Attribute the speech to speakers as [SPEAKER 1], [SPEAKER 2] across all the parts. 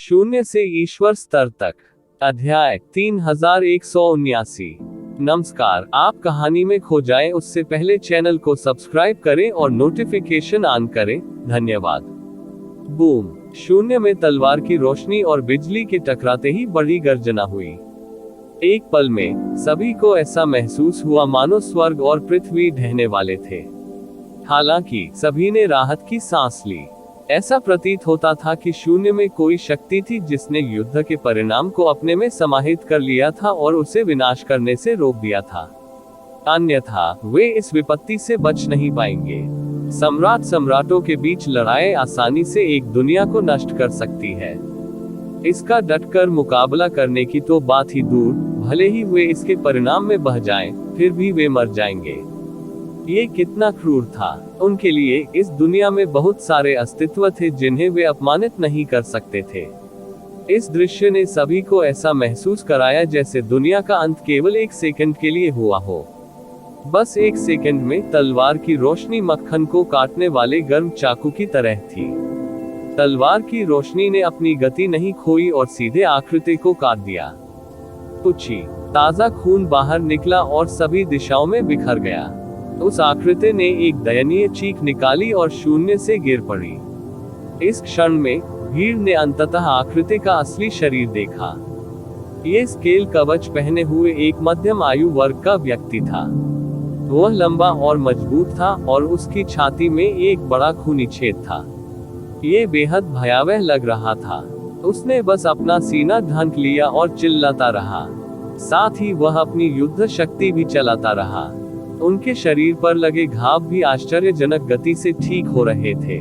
[SPEAKER 1] शून्य से ईश्वर स्तर तक। अध्याय 3179। नमस्कार, आप कहानी में खो जाएं उससे पहले चैनल को सब्सक्राइब करें और नोटिफिकेशन ऑन करें। धन्यवाद। बूम! शून्य में तलवार की रोशनी और बिजली के टकराते ही बड़ी गर्जना हुई। एक पल में सभी को ऐसा महसूस हुआ मानो स्वर्ग और पृथ्वी ढहने वाले थे। हालांकि सभी ने राहत की सांस ली। ऐसा प्रतीत होता था कि शून्य में कोई शक्ति थी जिसने युद्ध के परिणाम को अपने में समाहित कर लिया था और उसे विनाश करने से रोक दिया था। अन्यथा वे इस विपत्ति से बच नहीं पाएंगे। सम्राटों के बीच लड़ाई आसानी से एक दुनिया को नष्ट कर सकती है। इसका डटकर मुकाबला करने की तो बात ही दूर, भले ही वे इसके परिणाम में बह जाएं, फिर भी वे मर जाएंगे। ये कितना क्रूर था। उनके लिए इस दुनिया में बहुत सारे अस्तित्व थे जिन्हें वे अपमानित नहीं कर सकते थे। इस दृश्य ने सभी को ऐसा महसूस कराया जैसे दुनिया का अंत केवल एक सेकंड के लिए हुआ हो। बस एक सेकंड में तलवार की रोशनी मक्खन को काटने वाले गर्म चाकू की तरह थी। तलवार की रोशनी ने अपनी गति नहीं खोई और सीधे आकृति को काट दिया। पुछी, ताजा खून बाहर निकला और सभी दिशाओं में बिखर गया। उस आकृति ने एक दयनीय चीख निकाली और शून्य से गिर पड़ी। इस क्षण में भीड़ ने अंततः आकृति का असली शरीर देखा। ये स्केल कवच पहने हुए एक मध्यम आयु वर्ग का व्यक्ति था। वह लंबा और मजबूत था और उसकी छाती में एक बड़ा खूनी छेद था। ये बेहद भयावह लग रहा था। उसने बस अपना सीना ढांक लिया और चिल्लाता रहा। साथ ही वह अपनी युद्ध शक्ति भी चलाता रहा। उनके शरीर पर लगे घाव भी आश्चर्यजनक गति से ठीक हो रहे थे।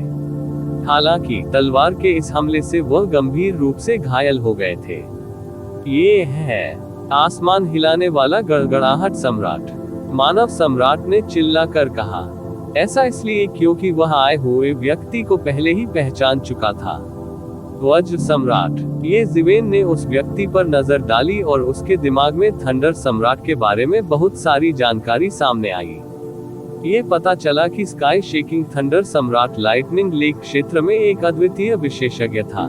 [SPEAKER 1] हालांकि तलवार के इस हमले से वह गंभीर रूप से घायल हो गए थे। ये है आसमान हिलाने वाला गड़गड़ाहट सम्राट, मानव सम्राट ने चिल्लाकर कहा। ऐसा इसलिए क्योंकि वह आए हुए व्यक्ति को पहले ही पहचान चुका था। वज्र सम्राट। ये जिवेन ने उस व्यक्ति पर नजर डाली और उसके दिमाग में थंडर सम्राट के बारे में बहुत सारी जानकारी सामने आई। ये पता चला कि स्काई शेकिंग थंडर सम्राट लाइटनिंग लेक क्षेत्र में एक अद्वितीय विशेषज्ञ था।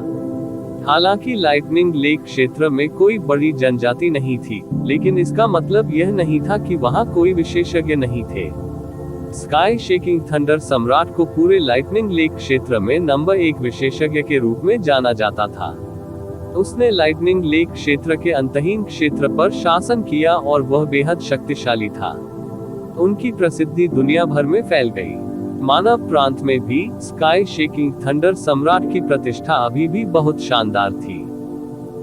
[SPEAKER 1] हालांकि लाइटनिंग लेक क्षेत्र में कोई बड़ी जनजाति नहीं थी, लेकिन इसका मतलब यह नहीं था कि वहां कोई विशेषज्ञ नहीं थे। स्काई शेकिंग थंडर सम्राट को पूरे लाइटनिंग लेक क्षेत्र में नंबर 1 विशेषज्ञ के रूप में जाना जाता था। उसने लाइटनिंग लेक क्षेत्र के अंतहीन क्षेत्र पर शासन किया और वह बेहद शक्तिशाली था। उनकी प्रसिद्धि दुनिया भर में फैल गई। मानव प्रांत में भी स्काई शेकिंग थंडर सम्राट की प्रतिष्ठा अभी भी बहुत शानदार थी।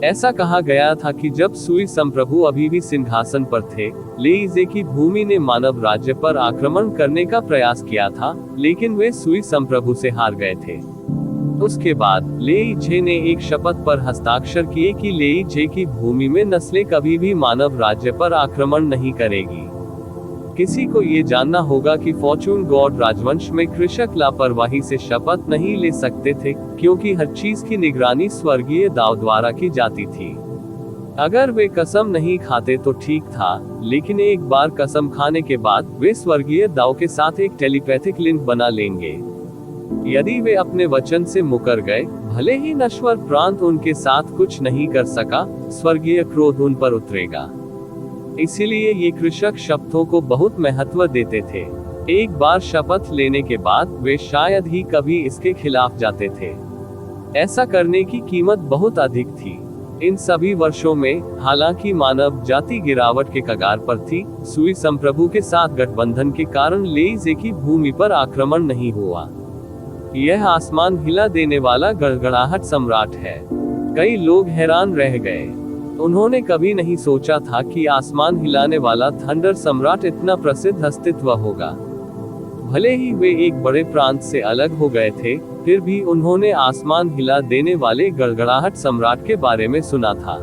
[SPEAKER 1] ऐसा कहा गया था कि जब सुई संप्रभु अभी भी सिंहासन पर थे, लेईजे की भूमि ने मानव राज्य पर आक्रमण करने का प्रयास किया था, लेकिन वे सुई संप्रभु से हार गए थे। उसके बाद लेईजे ने एक शपथ पर हस्ताक्षर किए कि लेईजे की भूमि में नस्लें कभी भी मानव राज्य पर आक्रमण नहीं करेगी। किसी को ये जानना होगा कि फॉर्चून गॉड राजवंश में कृषक लापरवाही से शपथ नहीं ले सकते थे, क्योंकि हर चीज की निगरानी स्वर्गीय दाव द्वारा की जाती थी। अगर वे कसम नहीं खाते तो ठीक था, लेकिन एक बार कसम खाने के बाद वे स्वर्गीय दाव के साथ एक टेलीपैथिक लिंक बना लेंगे। यदि वे अपने वचन से मुकर गए, भले ही नश्वर प्रांत उनके साथ कुछ नहीं कर सका, स्वर्गीय क्रोध उन पर उतरेगा। इसीलिए ये कृषक शपथों को बहुत महत्व देते थे। एक बार शपथ लेने के बाद वे शायद ही कभी इसके खिलाफ जाते थे। ऐसा करने की कीमत बहुत अधिक थी। इन सभी वर्षों में, हालांकि मानव जाति गिरावट के कगार पर थी, सुई संप्रभु के साथ गठबंधन के कारण लेईजे की भूमि पर आक्रमण नहीं हुआ। यह आसमान हिला देने वाला गड़गड़ाहट सम्राट है। कई लोग हैरान रह गए। उन्होंने कभी नहीं सोचा था कि आसमान हिलाने वाला थंडर सम्राट इतना प्रसिद्ध अस्तित्व होगा। भले ही वे एक बड़े प्रांत से अलग हो गए थे, फिर भी उन्होंने आसमान हिला देने वाले गड़गड़ाहट सम्राट के बारे में सुना था।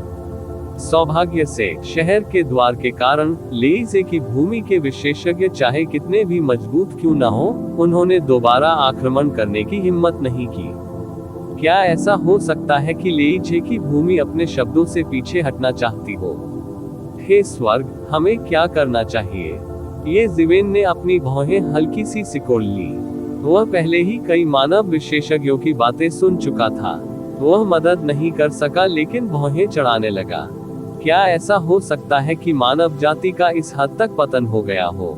[SPEAKER 1] सौभाग्य से शहर के द्वार के कारण लेईजे की भूमि के विशेषज्ञ चाहे कितने भी मजबूत क्यों न हो, उन्होंने दोबारा आक्रमण करने की हिम्मत नहीं की। क्या ऐसा हो सकता है कि लेईजे की भूमि अपने शब्दों से पीछे हटना चाहती हो? हे स्वर्ग, हमें क्या करना चाहिए? ये जिवेन ने अपनी भौहें हल्की सी सिकोड़ ली। वह पहले ही कई मानव विशेषज्ञों की बातें सुन चुका था। वह मदद नहीं कर सका लेकिन भौहें चढ़ाने लगा। क्या ऐसा हो सकता है कि मानव जाति का इस हद तक पतन हो गया हो?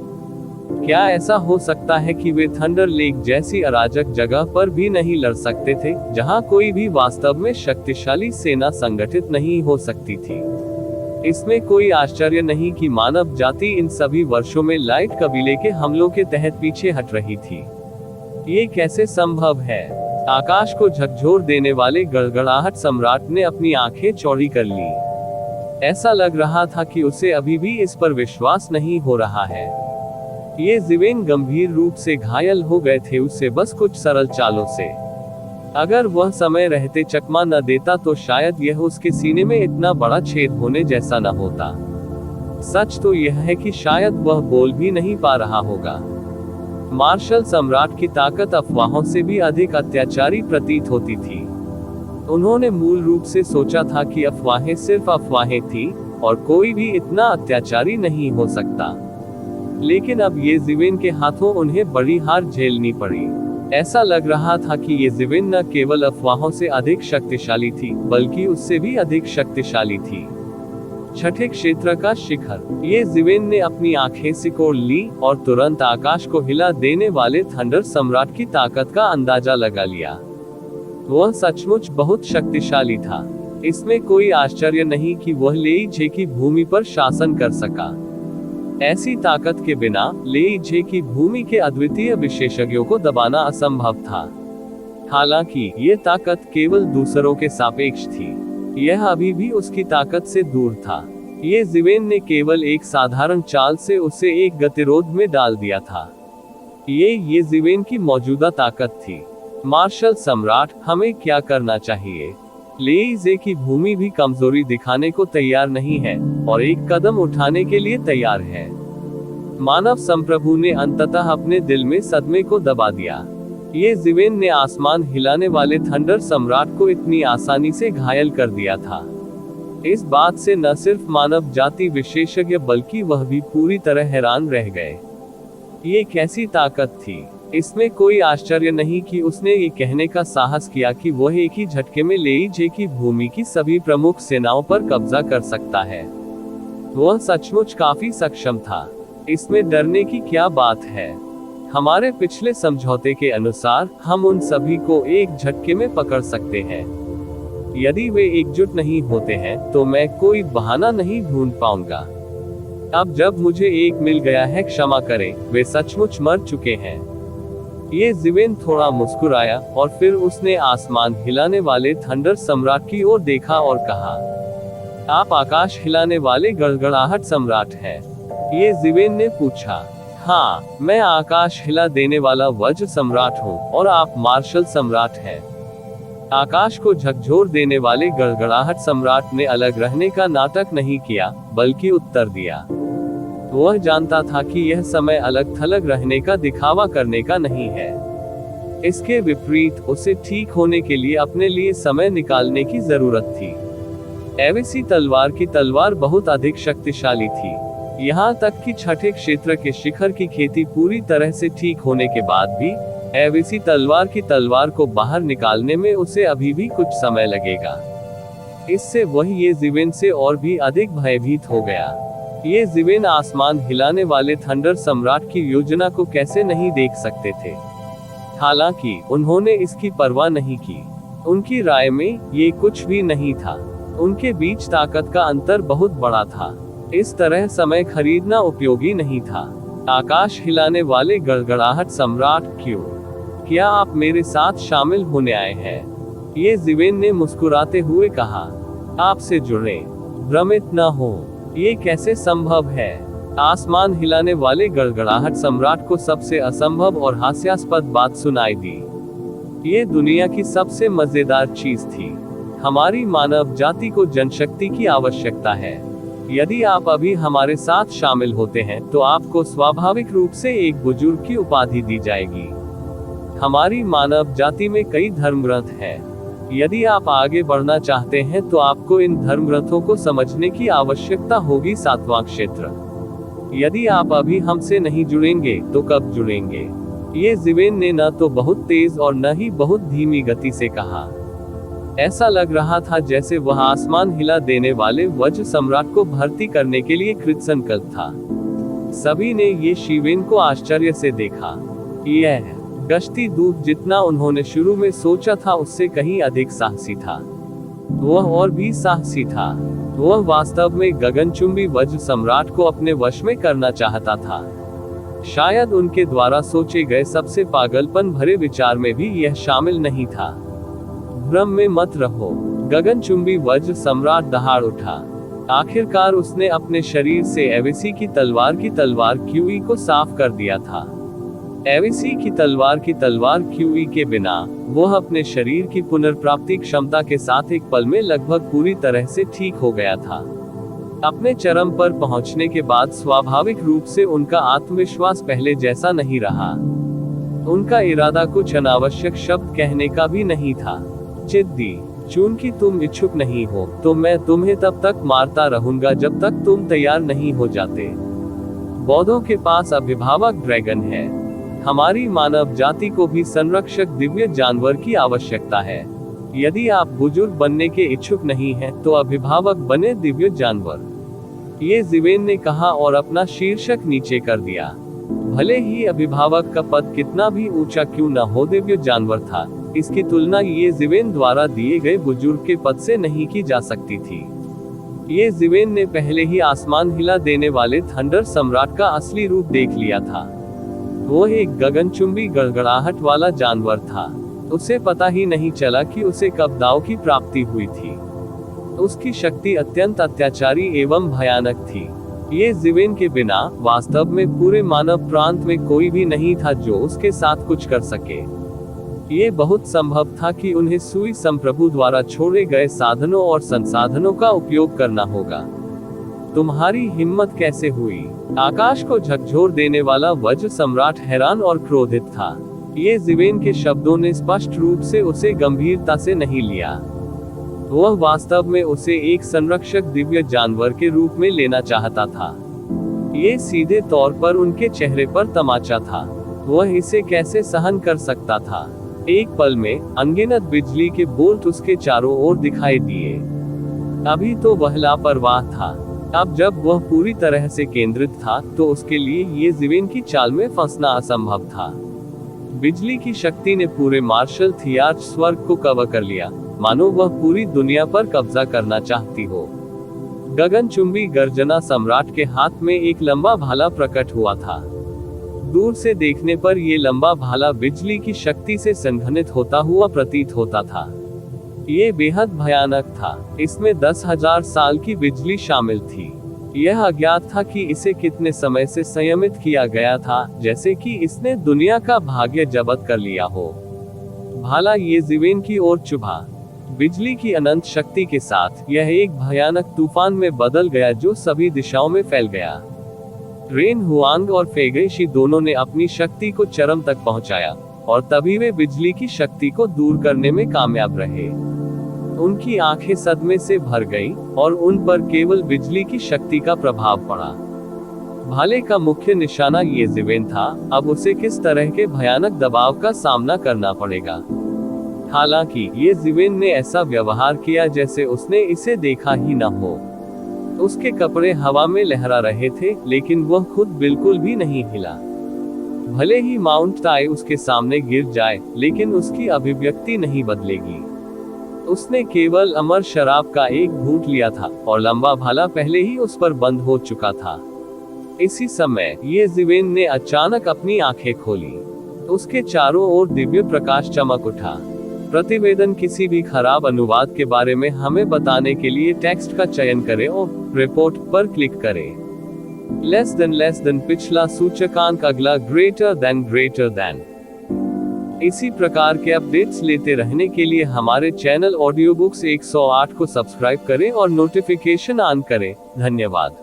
[SPEAKER 1] क्या ऐसा हो सकता है कि वे थंडर लेक जैसी अराजक जगह पर भी नहीं लड़ सकते थे, जहां कोई भी वास्तव में शक्तिशाली सेना संगठित नहीं हो सकती थी? इसमें कोई आश्चर्य नहीं कि मानव जाति इन सभी वर्षों में लाइट कबीले के हमलों के तहत पीछे हट रही थी। ये कैसे संभव है? आकाश को झकझोर देने वाले गड़गड़ाहट सम्राट ने अपनी आंखें चौड़ी कर ली। ऐसा लग रहा था कि उसे अभी भी इस पर विश्वास नहीं हो रहा है। ये जीवेन गंभीर रूप से घायल हो गए थे, उससे बस कुछ सरल चालों से। अगर वह समय रहते चकमा न देता तो शायद यह उसके सीने में इतना बड़ा छेद होने जैसा न होता। सच तो यह है कि शायद वह बोल भी नहीं पा रहा होगा। मार्शल सम्राट की ताकत अफवाहों से भी अधिक अत्याचारी प्रतीत होती थी। उन्होंने मूल रूप से सोचा था कि अफवाहें सिर्फ अफवाहें थी और कोई भी इतना अत्याचारी नहीं हो सकता। लेकिन अब ये जीवेन के हाथों उन्हें बड़ी हार झेलनी पड़ी। ऐसा लग रहा था कि ये जीवेन न केवल अफवाहों से अधिक शक्तिशाली थी, बल्कि उससे भी अधिक शक्तिशाली थी। छठे क्षेत्र का शिखर। ये जीवेन ने अपनी आंखें सिकोड़ ली और तुरंत आकाश को हिला देने वाले थंडर सम्राट की ताकत का अंदाजा लगा लिया। वह सचमुच बहुत शक्तिशाली था। इसमें कोई आश्चर्य नहीं कि वह लेई झे की भूमि पर शासन कर सका। ऐसी ताकत के बिना लेई झे की भूमि के अद्वितीय विशेषज्ञों को दबाना असंभव था। हालांकि ये ताकत केवल दूसरों के सापेक्ष थी, यह अभी भी उसकी ताकत से दूर था। ये जीवेन ने केवल एक साधारण चाल से उसे एक गतिरोध में डाल दिया था। ये जीवेन की मौजूदा ताकत थी। मार्शल सम्राट, हमें क्या करना चाहिए? लेई झे की भूमि भी कमजोरी दिखाने को तैयार नहीं है और एक कदम उठाने के लिए तैयार है। मानव संप्रभु ने अंततः अपने दिल में सदमे को दबा दिया। ये जीवेन ने आसमान हिलाने वाले थंडर सम्राट को इतनी आसानी से घायल कर दिया था। इस बात से न सिर्फ मानव जाति विशेषज्ञ बल्कि वह भी पूरी तरह हैरान रह गए। ये कैसी ताकत थी? इसमें कोई आश्चर्य नहीं कि उसने ये कहने का साहस किया कि वह एक ही झटके में लेई झे की भूमि की सभी प्रमुख सेनाओं पर कब्जा कर सकता है। वह सचमुच काफी सक्षम था। इसमें डरने की क्या बात है? हमारे पिछले समझौते के अनुसार हम उन सभी को एक झटके में पकड़ सकते हैं। यदि वे एकजुट नहीं होते हैं तो मैं कोई बहाना नहीं ढूंढ पाऊंगा। अब जब मुझे एक मिल गया है, क्षमा करें, वे सचमुच मर चुके हैं। ये जीवेन थोड़ा मुस्कुराया और फिर उसने आसमान हिलाने वाले थंडर सम्राट की ओर देखा और कहा, आप आकाश हिलाने वाले गड़गड़ाहट सम्राट हैं? ये जीवेन ने पूछा। हाँ, मैं आकाश हिला देने वाला वज्र सम्राट हूँ और आप मार्शल सम्राट हैं। आकाश को झकझोर देने वाले गड़गड़ाहट सम्राट ने अलग रहने का नाटक नहीं किया, बल्कि उत्तर दिया। वह जानता था कि यह समय अलग थलग रहने का दिखावा करने का नहीं है। इसके विपरीत उसे ठीक होने के लिए अपने लिए समय निकालने की जरूरत थी। एवेसी तलवार की तलवार बहुत अधिक शक्तिशाली थी। यहाँ तक कि छठे क्षेत्र के शिखर की खेती पूरी तरह से ठीक होने के बाद भी एवेसी तलवार की तलवार को बाहर निकालने में उसे अभी भी कुछ समय लगेगा। इससे वह ये जीवेन से और भी अधिक भयभीत हो गया। ये जीवेन आसमान हिलाने वाले थंडर सम्राट की योजना को कैसे नहीं देख सकते थे? हालांकि उन्होंने इसकी परवाह नहीं की। उनकी राय में ये कुछ भी नहीं था। उनके बीच ताकत का अंतर बहुत बड़ा था। इस तरह समय खरीदना उपयोगी नहीं था। आकाश हिलाने वाले गड़गड़ाहट सम्राट, क्यों? क्या आप मेरे साथ शामिल होने आए हैं? ये जीवेन ने मुस्कुराते हुए कहा। आपसे जुड़े, भ्रमित न हो। ये कैसे संभव है? आसमान हिलाने वाले गड़गड़ाहट सम्राट को सबसे असंभव और हास्यास्पद बात सुनाई दी। ये दुनिया की सबसे मजेदार चीज थी। हमारी मानव जाति को जनशक्ति की आवश्यकता है। यदि आप अभी हमारे साथ शामिल होते हैं तो आपको स्वाभाविक रूप से एक बुजुर्ग की उपाधि दी जाएगी। हमारी मानव जाति में कई धर्मग्रंथ हैं। यदि आप आगे बढ़ना चाहते हैं तो आपको इन धर्मग्रंथों को समझने की आवश्यकता होगी। सातवां क्षेत्र। यदि आप अभी हमसे नहीं जुड़ेंगे तो कब जुड़ेंगे? ये जीवेन ने न तो बहुत तेज और न ही बहुत धीमी गति से कहा। ऐसा लग रहा था जैसे वह आसमान हिला देने वाले वज्र सम्राट को भर्ती करने के लिए कृतसंकल्प था। सभी ने ये शिवेन को आश्चर्य से देखा। यह गश्ती दूत जितना उन्होंने शुरू में सोचा था उससे कहीं अधिक साहसी था। वह और भी साहसी था। वह वास्तव में गगनचुंबी वज्र सम्राट को अपने वश में करना चाहता था। शायद उनके द्वारा सोचे गए सबसे पागलपन भरे विचार में भी यह शामिल नहीं था। भ्रम में मत रहो, गगनचुंबी वज्र सम्राट दहाड़ उठा। आखिरकार उसने अपने शरीर से एविसी की तलवार क्यूई को साफ कर दिया था। एविसी की तलवार क्यूई के बिना वह अपने शरीर की पुनर्प्राप्ति क्षमता के साथ एक पल में लगभग पूरी तरह से ठीक हो गया था। अपने चरम पर पहुंचने के बाद स्वाभाविक रूप से उनका आत्मविश्वास पहले जैसा नहीं रहा। उनका इरादा कुछ अनावश्यक शब्द कहने का भी नहीं था। जिद्दी, चूंकि तुम इच्छुक नहीं हो तो मैं तुम्हें तब तक मारता रहूंगा जब तक तुम तैयार नहीं हो जाते। बौद्धों के पास अभिभावक ड्रैगन है। हमारी मानव जाति को भी संरक्षक दिव्य जानवर की आवश्यकता है। यदि आप बुजुर्ग बनने के इच्छुक नहीं हैं, तो अभिभावक बने दिव्य जानवर। ये जिवेन ने कहा और अपना शीर्षक नीचे कर दिया। भले ही अभिभावक का पद कितना भी ऊंचा क्यों न हो, दिव्य जानवर था। इसकी तुलना ये जिवेन द्वारा दिए गए बुजुर्ग के पद से नहीं की जा सकती थी। ये जिवेन ने पहले ही आसमान हिला देने वाले थंडर सम्राट का असली रूप देख लिया था। वो एक गगनचुंबी गड़गड़ाहट वाला जानवर था। उसे पता ही नहीं चला कि उसे कब दाव की प्राप्ति हुई थी। उसकी शक्ति अत्यंत अत्याचारी एवं भयानक थी। ये जिवेन के बिना वास्तव में पूरे मानव प्रांत में कोई भी नहीं था जो उसके साथ कुछ कर सके। ये बहुत संभव था कि उन्हें सुई संप्रभु द्वारा छोड़े गए साधनों और संसाधनों का उपयोग करना होगा। तुम्हारी हिम्मत कैसे हुई? आकाश को झकझोर देने वाला वज्र सम्राट हैरान और क्रोधित था। ये जिवेन के शब्दों ने स्पष्ट रूप से उसे गंभीरता से नहीं लिया। वह वास्तव में उसे एक संरक्षक दिव्य जानवर के रूप में लेना चाहता था। ये सीधे तौर पर उनके चेहरे पर तमाचा था। वह इसे कैसे सहन कर सकता था? एक पल में अनगिनत बिजली के बोल्ट उसके चारों ओर दिखाई दिए। अभी तो वह लापरवाह था। अब जब वह पूरी तरह से केंद्रित था तो उसके लिए ये जिवेन की चाल में फंसना असंभव था। बिजली की शक्ति ने पूरे मार्शल थियार्च स्वर्ग को कवर कर लिया, मानो वह पूरी दुनिया पर कब्जा करना चाहती हो। गगनचुंबी गर्जना सम्राट के हाथ में एक लंबा भाला प्रकट हुआ था। दूर से देखने पर यह लंबा भाला बिजली की शक्ति से संघनित होता हुआ प्रतीत होता था। ये बेहद भयानक था। इसमें 10,000 साल की बिजली शामिल थी। यह अज्ञात था कि इसे कितने समय से संयमित किया गया था, जैसे कि इसने दुनिया का भाग्य जब्त कर लिया हो। भाला ये जिवेन की ओर चुभा। बिजली की अनंत शक्ति के साथ यह एक भयानक तूफान में बदल गया जो सभी दिशाओं में फैल गया। रेन हुआंग और फेगेशी दोनों ने अपनी शक्ति को चरम तक पहुंचाया और तभी वे बिजली की शक्ति को दूर करने में कामयाब रहे। उनकी आंखें सदमे से भर गईं और उन पर केवल बिजली की शक्ति का प्रभाव पड़ा। भाले का मुख्य निशाना ये जिवेन था। अब उसे किस तरह के भयानक दबाव का सामना करना पड़ेगा। हालांकि ये जिवेन ने ऐसा व्यवहार किया जैसे उसने इसे देखा ही न हो। उसके कपड़े हवा में लहरा रहे थे, लेकिन वह खुद बिल्कुल भी नहीं हिला। भले ही माउंट टाई उसके सामने गिर जाए, लेकिन उसकी अभिव्यक्ति नहीं बदलेगी। उसने केवल अमर शराब का एक घूंट लिया था और लंबा भाला पहले ही उस पर बंद हो चुका था। इसी समय ये जिवेन ने अचानक अपनी आंखें खोली। उसके चारों ओर दिव्य प्रकाश चमक उठा। प्रतिवेदन किसी भी खराब अनुवाद के बारे में हमें बताने के लिए टेक्स्ट का चयन करें और रिपोर्ट पर क्लिक करें। लेस देन पिछला सूचकांक, अगला ग्रेटर देन। इसी प्रकार के अपडेट्स लेते रहने के लिए हमारे चैनल ऑडियो बुक्स 108 को सब्सक्राइब करें और नोटिफिकेशन ऑन करें। धन्यवाद।